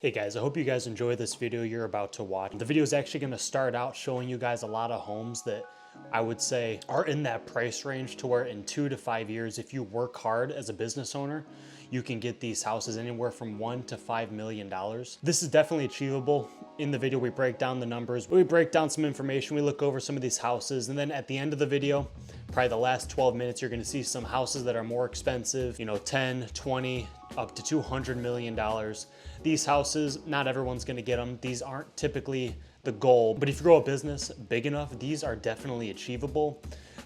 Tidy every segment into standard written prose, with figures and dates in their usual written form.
Hey guys, I hope you guys enjoy this video you're about to watch. The video is actually going to start out showing you guys a lot of homes that I would say are in that price range to where in 2 to 5 years, if you work hard as a business owner, you can get these houses anywhere from $1 to $5 million. This is definitely achievable. In the video, we break down the numbers, we break down some information, we look over some of these houses, and then at the end of the video, probably the last 12 minutes, you're going to see some houses that are more expensive, 10, 20, up to $200 million. These houses, not everyone's going to get them. These aren't typically the goal, but if you grow a business big enough, these are definitely achievable.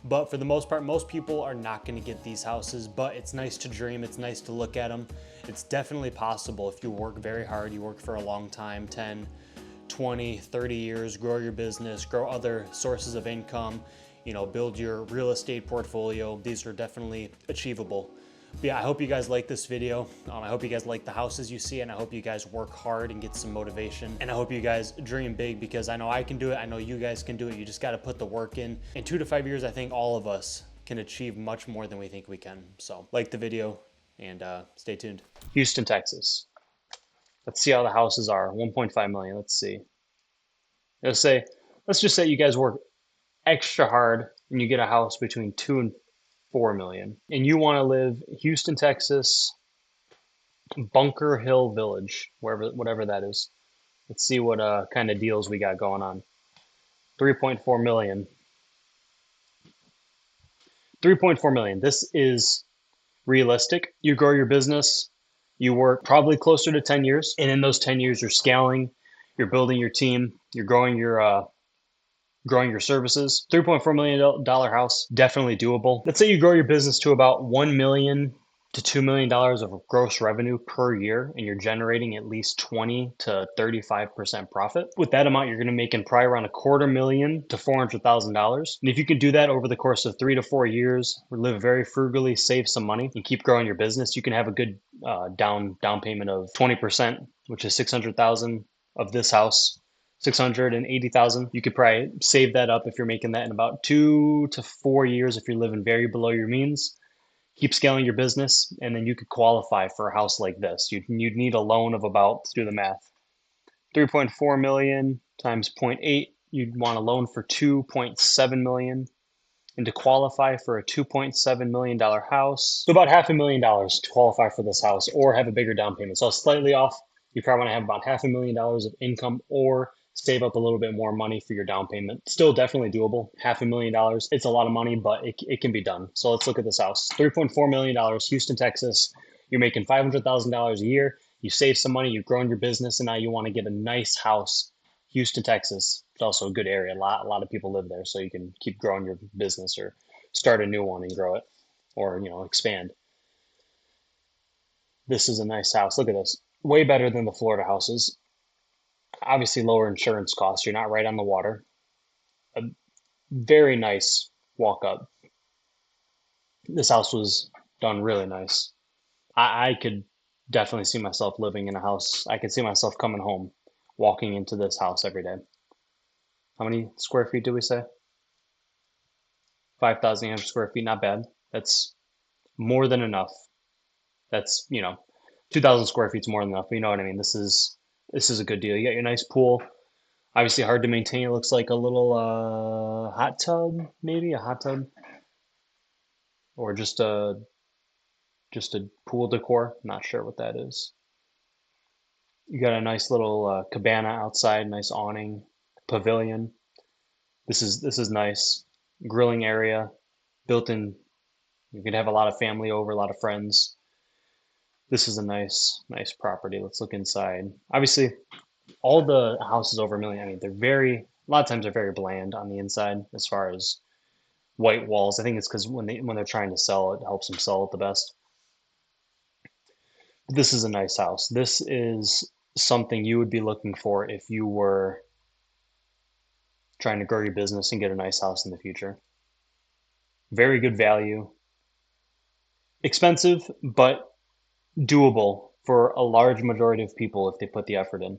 But for the most part, most people are not going to get these houses, but it's nice to dream. It's nice to look at them. It's definitely possible if you work very hard, you work for a long time, 10, 20, 30 years, grow your business, grow other sources of income, build your real estate portfolio. These are definitely achievable. But yeah, I hope you guys like this video. I hope you guys like the houses you see, and I hope you guys work hard and get some motivation. And I hope you guys dream big, because I know I can do it. I know you guys can do it. You just got to put the work in. In 2 to 5 years, I think all of us can achieve much more than we think we can. So like the video and stay tuned. Houston, Texas. Let's see how the houses are. 1.5 million. Let's see. Let's just say you guys work extra hard and you get a house between 2 and 4 million, and you want to live Houston, Texas, Bunker Hill Village, whatever that is. Let's see what kind of deals we got going on. 3.4 million. 3.4 million. This is realistic. You grow your business, you work probably closer to 10 years, and in those 10 years you're scaling, you're building your team, you're growing your services. $3.4 million house, definitely doable. Let's say you grow your business to about $1 million to $2 million of gross revenue per year, and you're generating at least 20 to 35% profit. With that amount, you're going to make in probably around $250,000 to $400,000. And if you can do that over the course of 3 to 4 years, live very frugally, save some money, and keep growing your business, you can have a good down payment of 20%, which is 600,000 of this house. 680,000. You could probably save that up if you're making that in about 2 to 4 years if you're living very below your means. Keep scaling your business, and then you could qualify for a house like this. You'd need a loan of about, let's do the math, 3.4 million times 0.8. You'd want a loan for 2.7 million. And to qualify for a $2.7 million house, so about $500,000 to qualify for this house or have a bigger down payment. So slightly off. You probably want to have about $500,000 of income or save up a little bit more money for your down payment. Still definitely doable. $500,000. It's a lot of money, but it can be done. So let's look at this house. $3.4 million, Houston, Texas. You're making $500,000 a year. You save some money, you've grown your business, and now you want to get a nice house. Houston, Texas. It's also a good area. A lot of people live there, so you can keep growing your business or start a new one and grow it, or expand. This is a nice house. Look at this. Way better than the Florida houses. Obviously, lower insurance costs. You're not right on the water. A very nice walk up. This house was done really nice. I could definitely see myself living in a house. I could see myself coming home, walking into this house every day. How many square feet do we say? 5,800 square feet. Not bad. That's more than enough. That's 2,000 square feet is more than enough. You know what I mean? This is a good deal. You got your nice pool. Obviously hard to maintain. It looks like a little hot tub, maybe a hot tub, or just a pool decor. Not sure what that is. You got a nice little cabana outside, nice awning, pavilion. This is nice. Grilling area, built in. You could have a lot of family over, a lot of friends. This is a nice property. Let's look inside. Obviously, all the houses over $1 million, I mean, a lot of times they're very bland on the inside as far as white walls. I think it's because when they're trying to sell it, it helps them sell it the best. This is a nice house. This is something you would be looking for if you were trying to grow your business and get a nice house in the future. Very good value. Expensive, but doable for a large majority of people if they put the effort in.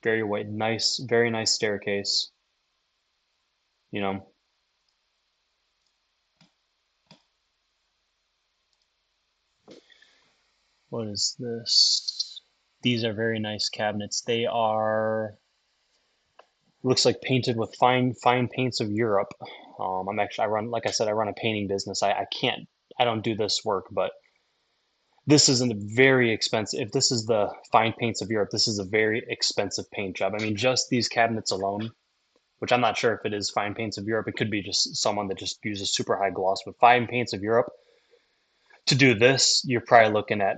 Very nice staircase. What is this? These are very nice cabinets. They are, looks like painted with fine paints of Europe. I run, like I said, I run a painting business. I don't do this work, but this isn't very expensive. If this is the fine paints of Europe, this is a very expensive paint job. I mean, just these cabinets alone, which I'm not sure if it is fine paints of Europe. It could be just someone that just uses super high gloss, but fine paints of Europe to do this, you're probably looking at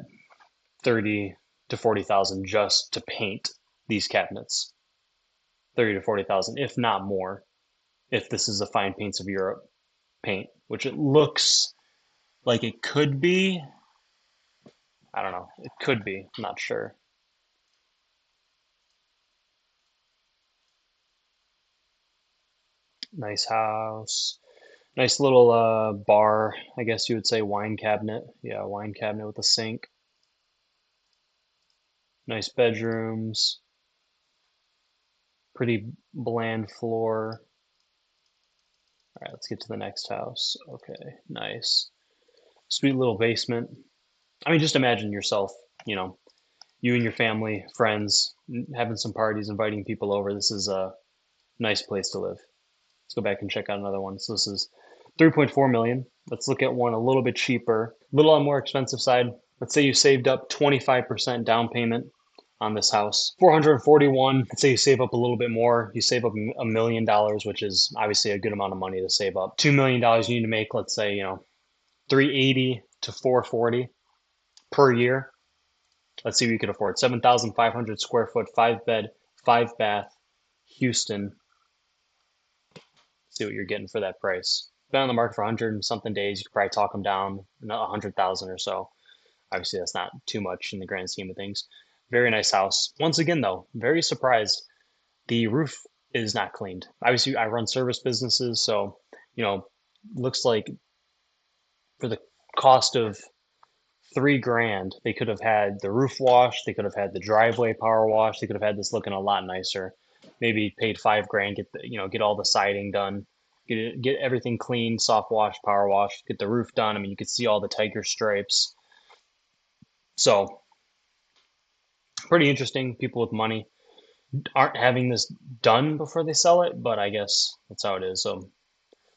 30 to 40,000 just to paint these cabinets. 30 to 40,000, if not more, if this is a fine paints of Europe paint, which it looks like it could be. I don't know. It could be. I'm not sure. Nice house. Nice little bar, I guess you would say wine cabinet. Yeah, wine cabinet with a sink. Nice bedrooms. Pretty bland floor. All right, let's get to the next house. Okay, nice. Sweet little basement. I mean, just imagine yourself, you know, you and your family, friends, having some parties, inviting people over. This is a nice place to live. Let's go back and check out another one. So this is 3.4 million. Let's look at one a little bit cheaper, a little on more expensive side. Let's say you saved up 25% down payment on this house. 441. Let's say you save up a little bit more. You save up $1 million, which is obviously a good amount of money to save up. $2 million you need to make, let's say, 380 to 440 per year. Let's see what you could afford. 7,500 square foot, 5 bed, 5 bath, Houston. See what you're getting for that price. Been on the market for 100 and something days. You could probably talk them down 100,000 or so. Obviously, that's not too much in the grand scheme of things. Very nice house. Once again, though, very surprised. The roof is not cleaned. Obviously, I run service businesses, so looks like for the cost of 3 grand, they could have had the roof washed. They could have had the driveway power washed. They could have had this looking a lot nicer. Maybe paid 5 grand, get all the siding done, get everything cleaned, soft wash, power wash, get the roof done. I mean, you could see all the tiger stripes. So pretty interesting. People with money aren't having this done before they sell it, but I guess that's how it is. So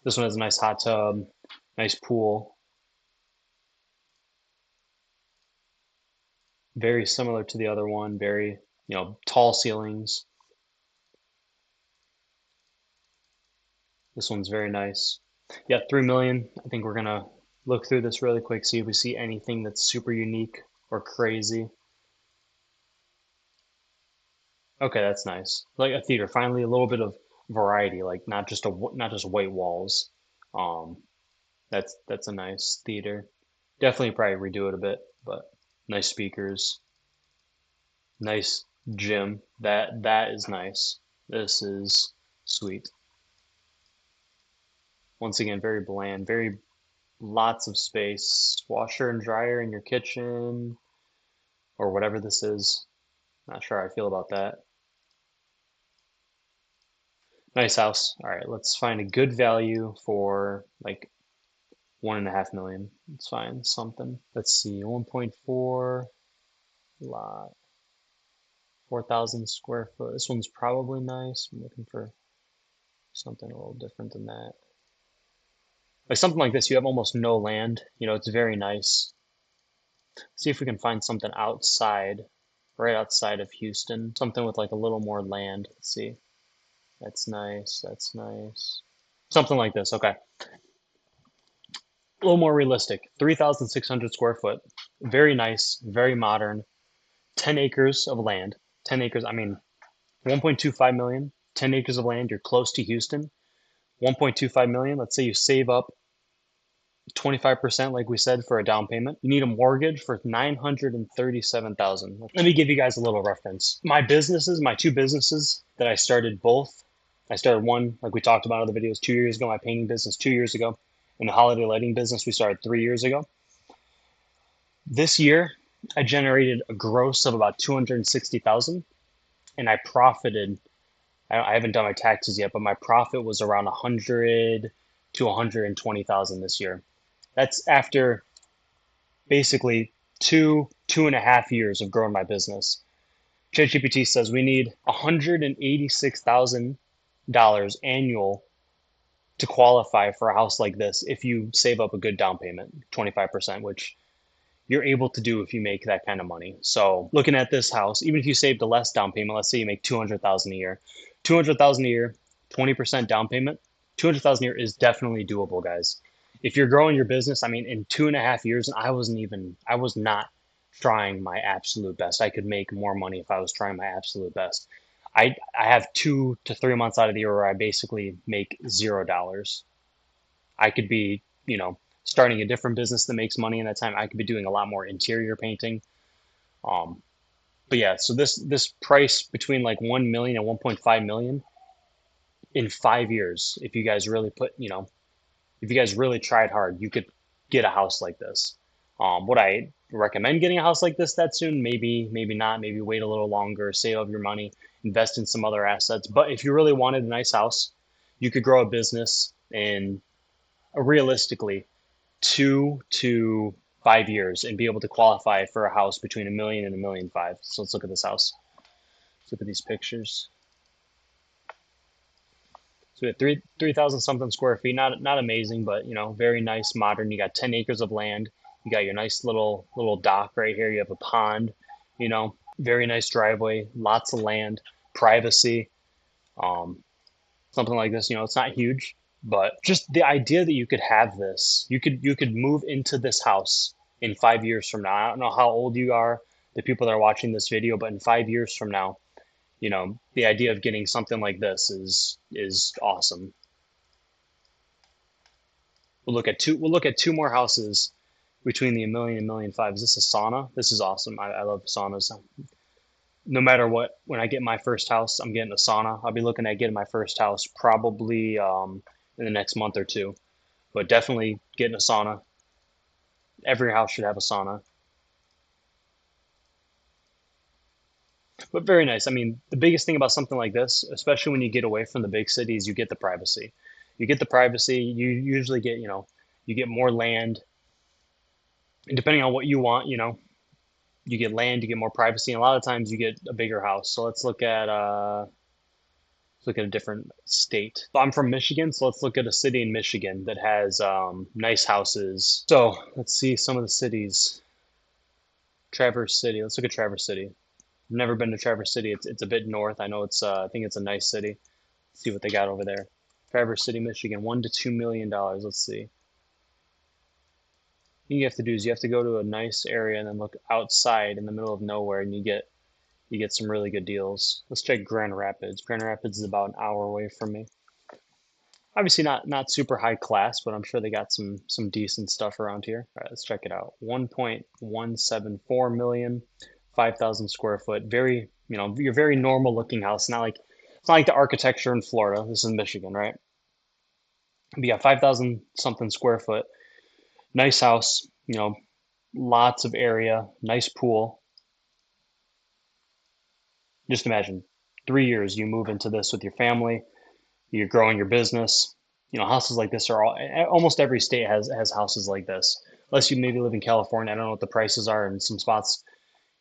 this one has a nice hot tub, nice pool. Very similar to the other one. Very, tall ceilings. This one's very nice. Yeah, 3 million. I think we're gonna look through this really quick, see if we see anything that's super unique or crazy. Okay, that's nice. Like a theater, finally a little bit of variety, like not just white walls. Um, that's a nice theater. Definitely probably redo it a bit, but nice speakers, nice gym. That is nice. This is sweet. Once again, very bland, very lots of space. Washer and dryer in your kitchen or whatever this is. Not sure how I feel about that. Nice house. All right, let's find a good value for like 1.5 million. Let's find something. Let's see, 1.4 lot, 4,000 square foot. This one's probably nice. I'm looking for something a little different than that. Like something like this, you have almost no land. It's very nice. See if we can find something outside, right outside of Houston. Something with like a little more land. Let's see. That's nice. That's nice. Something like this. Okay. A little more realistic. 3,600 square foot. Very nice. Very modern. 10 acres of land. 10 acres. I mean, 1.25 million. 10 acres of land. You're close to Houston. 1.25 million. Let's say you save up 25%, like we said, for a down payment. You need a mortgage for 937,000. Let me give you guys a little reference. My two businesses that I started both. I started one, like we talked about in the videos, 2 years ago, my painting business 2 years ago, and the holiday lighting business we started 3 years ago. This year, I generated a gross of about 260,000, and I profited. I haven't done my taxes yet, but my profit was around 100 to 120,000 this year. That's after basically two 2.5 years of growing my business. ChatGPT says we need $186,000 annual to qualify for a house like this if you save up a good down payment, 25%, which you're able to do if you make that kind of money. So looking at this house, even if you saved a less down payment, let's say you make 200,000 a year, 200,000 a year, 20% down payment, 200,000 a year is definitely doable, guys. If you're growing your business, I mean, in 2.5 years, and I was not trying my absolute best. I could make more money if I was trying my absolute best. I have 2 to 3 months out of the year where I basically make $0. I could be, starting a different business that makes money in that time. I could be doing a lot more interior painting. Um, but yeah, so this price between like 1 million and 1.5 million in 5 years, if you guys really if you guys really tried hard, you could get a house like this. Would I recommend getting a house like this that soon? Maybe, maybe not. Maybe wait a little longer, save up your money, invest in some other assets. But if you really wanted a nice house, you could grow a business in realistically 2 to 5 years and be able to qualify for a house between 1 million and 1.5 million. So let's look at this house. Let's look at these pictures. So we have 3,000 something square feet. Not amazing, but very nice, modern. You got 10 acres of land. You got your nice little dock right here. You have a pond. Very nice driveway. Lots of land, privacy. Um, Something like this. It's not huge, but just the idea that you could have this, you could move into this house in 5 years from now. I don't know how old you are, the people that are watching this video, but in 5 years from now, the idea of getting something like this is awesome. We'll look at two more houses between the 1 million and 1.5 million. Is this a sauna? This is awesome. I love saunas. No matter what, when I get my first house, I'm getting a sauna. I'll be looking at getting my first house probably in the next month or two, but definitely getting a sauna. Every house should have a sauna, but very nice. I mean, the biggest thing about something like this, especially when you get away from the big cities, you get the privacy. You get the privacy. You usually get, you get more land, and depending on what you want, you get land, you get more privacy, and a lot of times you get a bigger house. So let's look at a different state. So I'm from Michigan, so let's look at a city in Michigan that has nice houses. So let's see some of the cities. Traverse City. Let's look at Traverse City. I've never been to Traverse City. It's a bit north. I know I think it's a nice city. Let's see what they got over there. Traverse City, Michigan, $1 to $2 million. Let's see. What you have to do is you have to go to a nice area and then look outside in the middle of nowhere, and you get some really good deals. Let's check Grand Rapids. Grand Rapids is about an hour away from me. Obviously not super high class, but I'm sure they got some decent stuff around here. All right, let's check it out. 1.174 million, 5,000 square foot. Very, your very normal looking house. It's not like the architecture in Florida. This is Michigan, right? But yeah, 5,000 something square foot. Nice house, lots of area, nice pool. Just imagine 3 years you move into this with your family, you're growing your business. Houses like this are almost every state has houses like this. Unless you maybe live in California, I don't know what the prices are in some spots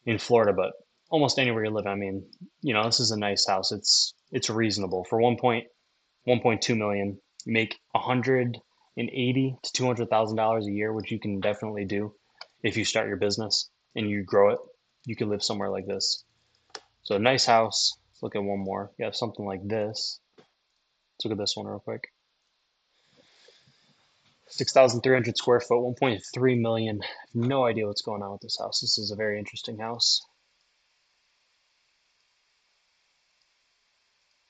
in Florida, but almost anywhere you live, I mean, this is a nice house. It's reasonable for 1.2 million. You make 180 to $200,000 a year, which you can definitely do if you start your business and you grow it. You can live somewhere like this. So nice house. Let's look at one more. You have something like this. Let's look at this one real quick. 6,300 square foot, 1.3 million. I have no idea what's going on with this house. This is a very interesting house.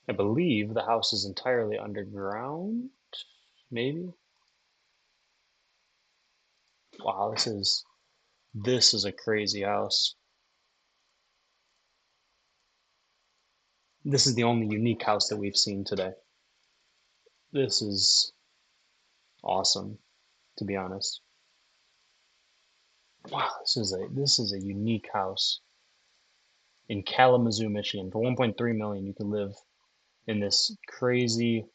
I believe the house is entirely underground, maybe. Wow, this is a crazy house. This is the only unique house that we've seen today. This is awesome, to be honest. Wow, this is a unique house in Kalamazoo, Michigan. For 1.3 million, you can live in this crazy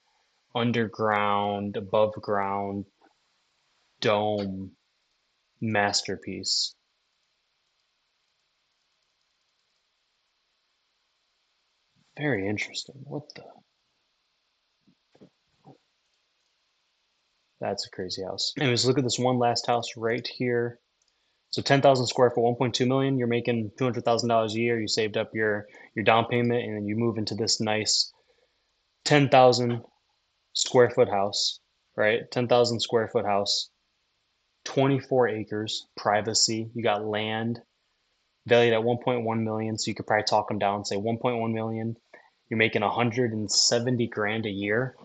underground, above ground dome masterpiece. Very interesting. What the? That's a crazy house. Anyways, look at this one last house right here. So 10,000 square foot, 1.2 million. You're making $200,000 a year. You saved up your down payment, and then you move into this nice 10,000 square foot house, right? 10,000 square foot house, 24 acres, privacy. You got land valued at 1.1 million. So you could probably talk them down, say 1.1 million. You're making 170 grand a year.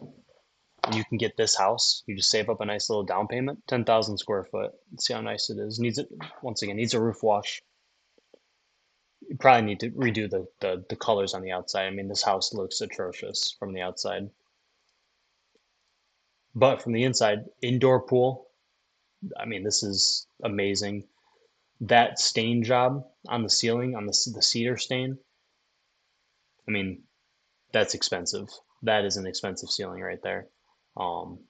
And you can get this house. You just save up a nice little down payment, 10,000 square foot. Let's see how nice it is. Needs it once again. Needs a roof wash. You probably need to redo the colors on the outside. I mean, this house looks atrocious from the outside, but from the inside, indoor pool. I mean, this is amazing. That stain job on the ceiling, on the cedar stain. I mean, that's expensive. That is an expensive ceiling right there. Um,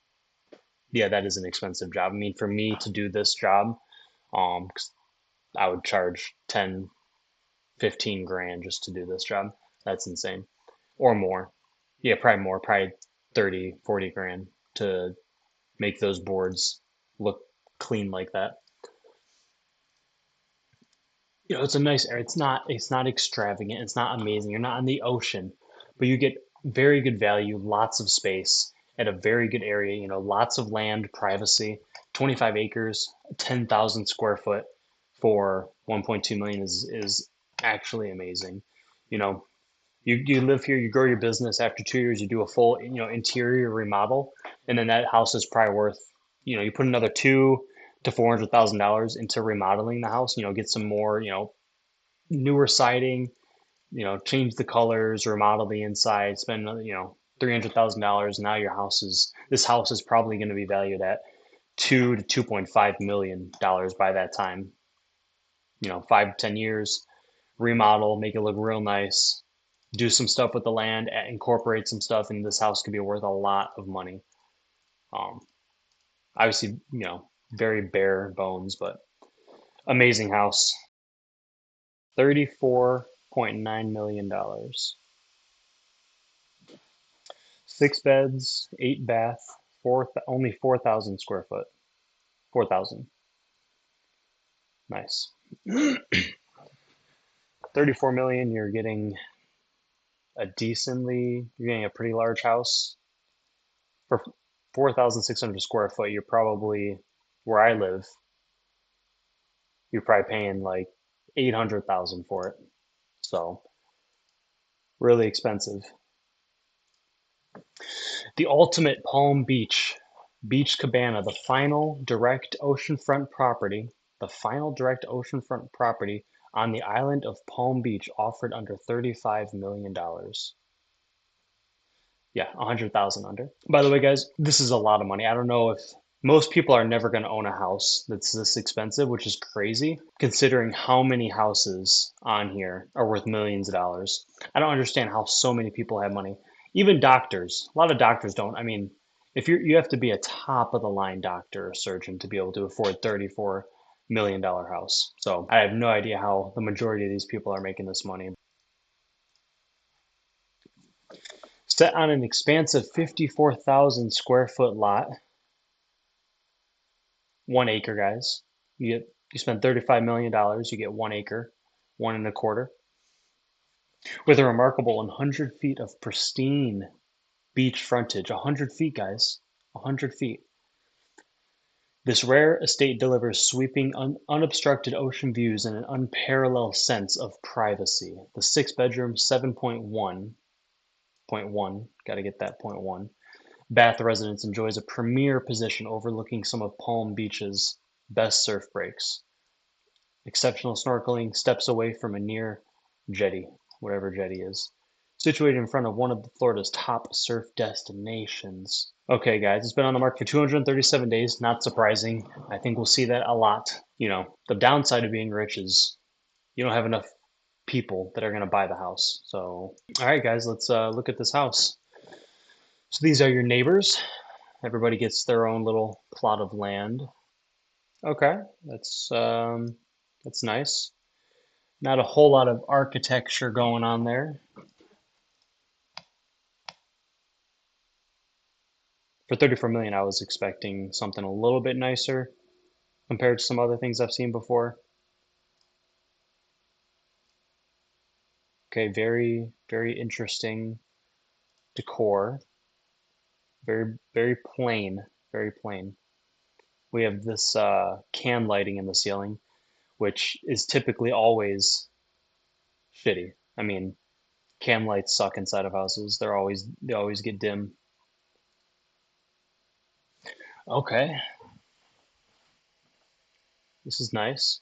yeah, that is an expensive job. I mean, for me to do this job, 'cause I would charge 10, 15 grand just to do this job. That's insane. Or more. Yeah, probably more, probably 30, 40 grand to make those boards look clean like that. It's a nice area. It's not extravagant. It's not amazing. You're not on the ocean, but you get very good value, lots of space at a very good area, lots of land, privacy, 25 acres, 10,000 square foot for 1.2 million is actually amazing. You know, you live here, you grow your business. After 2 years, you do a full, interior remodel, and then that house is probably worth, you put another $200,000 to $400,000 into remodeling the house. Get some more, newer siding, change the colors, remodel the inside, spend, $300,000. Now this house is probably going to be valued at 2 to $2.5 million by that time. 5 to 10 years, remodel, make it look real nice, do some stuff with the land, incorporate some stuff, and this house could be worth a lot of money. Um, Obviously, very bare bones, but amazing house. $34.9 million. 6 beds, 8 bath, only 4,000 square foot. 4,000. Nice. 34 million. You're getting a pretty large house for 4,600 square foot. You're probably, where I live, you're probably paying like 800,000 for it. So really expensive. The ultimate Palm Beach Cabana, the final direct oceanfront property on the island of Palm Beach, offered under $35 million. Yeah, 100,000 under. By the way, guys, this is a lot of money. I don't know if most people are never going to own a house that's this expensive, which is crazy considering how many houses on here are worth millions of dollars. I don't understand how so many people have money. Even doctors, a lot of doctors don't. I mean, if you have to be a top of the line doctor or surgeon to be able to afford $34 million house. So I have no idea how the majority of these people are making this money. Set on an expansive 54,000 square foot lot, 1 acre, guys. You spend $35 million, you get 1 acre, 1 1/4, with a remarkable 100 feet of pristine beach frontage. 100 feet, guys. 100 feet. This rare estate delivers sweeping, unobstructed ocean views and an unparalleled sense of privacy. The 6 bedroom, 7.1, gotta get that point one, bath residence enjoys a premier position overlooking some of Palm Beach's best surf breaks. Exceptional snorkeling, steps away from a near jetty, whatever jetty is, situated in front of one of Florida's top surf destinations. Okay, guys, it's been on the market for 237 days. Not surprising. I think we'll see that a lot. The downside of being rich is you don't have enough people that are going to buy the house. So, all right, guys, let's look at this house. So these are your neighbors. Everybody gets their own little plot of land. Okay, that's nice. Not a whole lot of architecture going on there. For 34 million, I was expecting something a little bit nicer compared to some other things I've seen before. Okay, very, very interesting decor. Very, very plain, very plain. We have this can lighting in the ceiling, which is typically always shitty. I mean, can lights suck inside of houses. They always get dim. Okay, this is nice.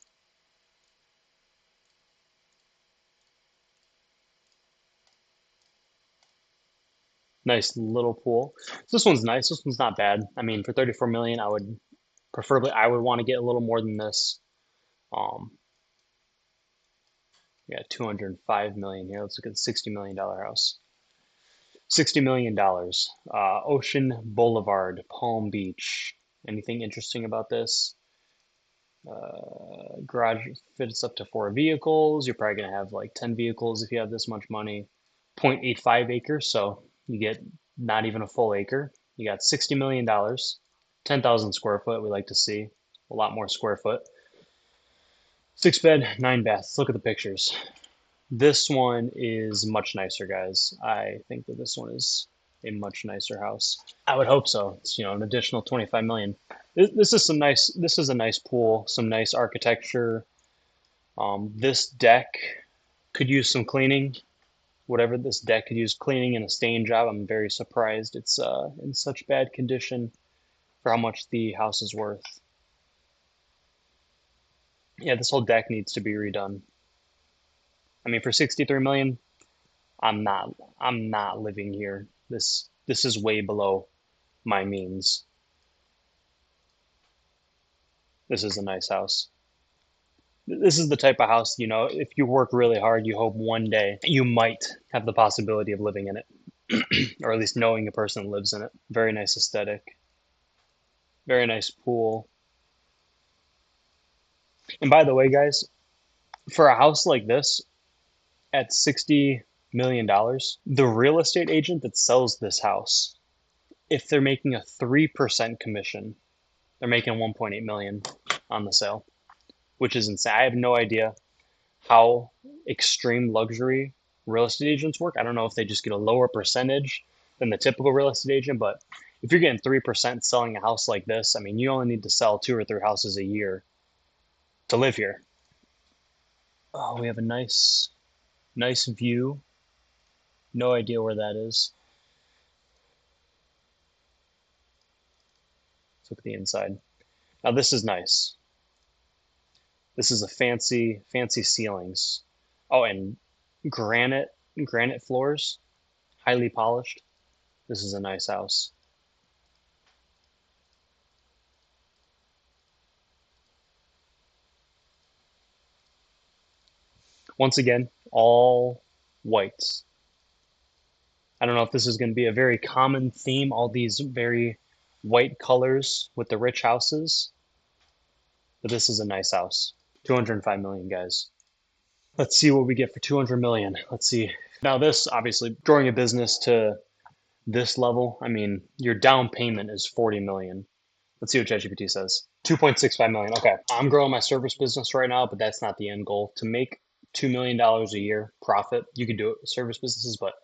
Nice little pool. So this one's nice. This one's not bad. I mean, for 34 million, I would want to get a little more than this. Um, yeah, 205 million here. Let's look at the $60 million house. $60 million. Ocean Boulevard, Palm Beach. Anything interesting about this? Garage fits up to 4 vehicles. You're probably gonna have like 10 vehicles if you have this much money. 0.85 acres, so you get not even a full acre. You got $60 million, 10,000 square foot. We like to see a lot more square foot. 6 bed, 9 baths. Look at the pictures. This one is much nicer, guys. I think that this one is a much nicer house. I would hope so. It's, an additional 25 million. This is a nice pool, some nice architecture. This deck could use some cleaning. Whatever this deck could use cleaning and a stain job. I'm very surprised it's in such bad condition for how much the house is worth. Yeah, this whole deck needs to be redone. I mean, for 63 million, I'm not living here. This is way below my means. This is a nice house. This is the type of house, if you work really hard, you hope one day you might have the possibility of living in it, or at least knowing a person lives in it. Very nice aesthetic, very nice pool. And by the way, guys, for a house like this at $60 million, the real estate agent that sells this house, if they're making a 3% commission, they're making 1.8 million on the sale, which is insane. I have no idea how extreme luxury real estate agents work. I don't know if they just get a lower percentage than the typical real estate agent, but if you're getting 3% selling a house like this, I mean, you only need to sell 2 or 3 houses a year to live here. Oh, we have a nice view. No idea where that is. Let's look at the inside. Now this is nice. This is a fancy ceilings. Oh, and granite granite floors, highly polished. This is a nice house. Once again, all whites. I don't know if this is going to be a very common theme, all these very white colors with the rich houses, but this is a nice house. 205 million, guys. Let's see what we get for 200 million. Let's see. Now this, obviously, growing a business to this level, I mean, your down payment is 40 million. Let's see what ChatGPT says. 2.65 million. Okay. I'm growing my service business right now, but that's not the end goal. To make $2 million a year profit, you could do it with service businesses, but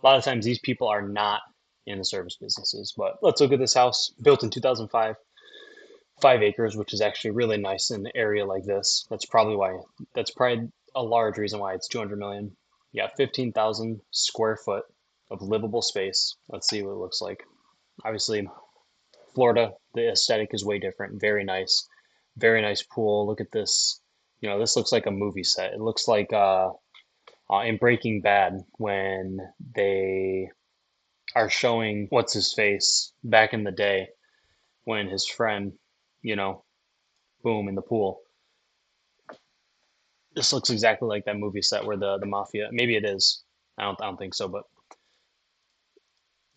a lot of times these people are not in the service businesses. But let's look at this house, built in 2005, 5 acres, which is actually really nice in an area like this. That's probably a large reason why it's 200 million. Yeah, 15,000 square foot of livable space. Let's see what it looks like. Obviously, Florida, the aesthetic is way different. Very nice pool. Look at this. This looks like a movie set. It looks like in Breaking Bad when they are showing what's his face back in the day when his friend, you know, boom in the pool. This looks exactly like that movie set where the mafia. Maybe it is. I don't think so, but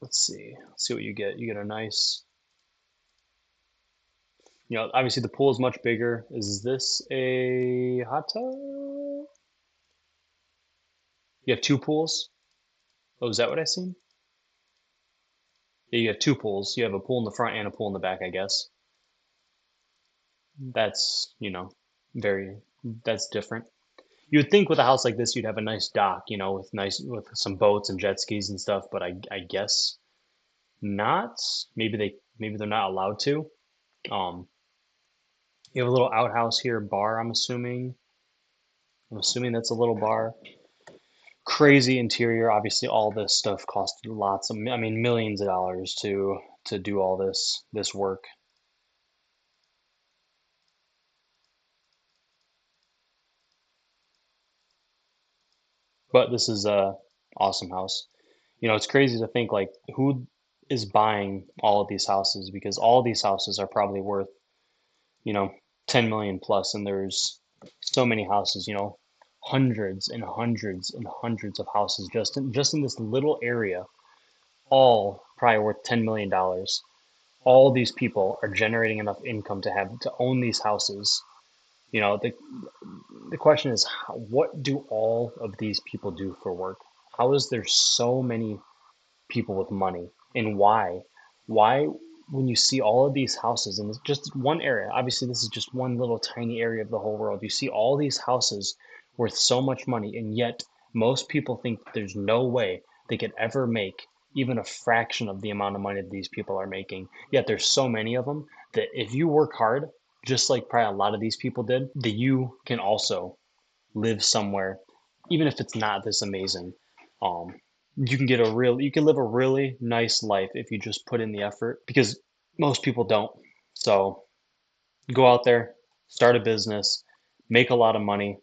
let's see. Let's see what you get. You get a nice. Obviously the pool is much bigger. Is this a hot tub? You have two pools. Oh, is that what I seen? You have two pools. You have a pool in the front and a pool in the back, I guess. That's, very, that's different. You would think with a house like this, you'd have a nice dock, with some boats and jet skis and stuff, but I guess not. Maybe they're not allowed to. Um, you have a little outhouse here, bar, I'm assuming. I'm assuming that's a little bar. Crazy interior. Obviously, all this stuff cost lots of, I mean, millions of dollars to do all this work. But this is a awesome house. It's crazy to think like who is buying all of these houses because all these houses are probably worth, you know, 10 million plus, and there's so many houses, hundreds and hundreds and hundreds of houses just in this little area, all probably worth $10 million. All these people are generating enough income to have to own these houses. The question is, what do all of these people do for work? How is there so many people with money, and why when you see all of these houses in just one area, obviously this is just one little tiny area of the whole world, you see all these houses worth so much money, and yet most people think there's no way they could ever make even a fraction of the amount of money that these people are making, yet there's so many of them that if you work hard, just like probably a lot of these people did, that you can also live somewhere, even if it's not this amazing. Um, you can live a really nice life if you just put in the effort because most people don't. So go out there, start a business, make a lot of money,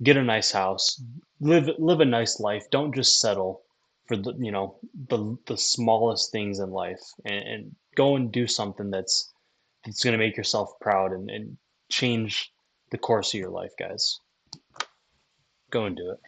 get a nice house, live a nice life. Don't just settle for the smallest things in life, and go and do something that's going to make yourself proud and change the course of your life, guys. Go and do it.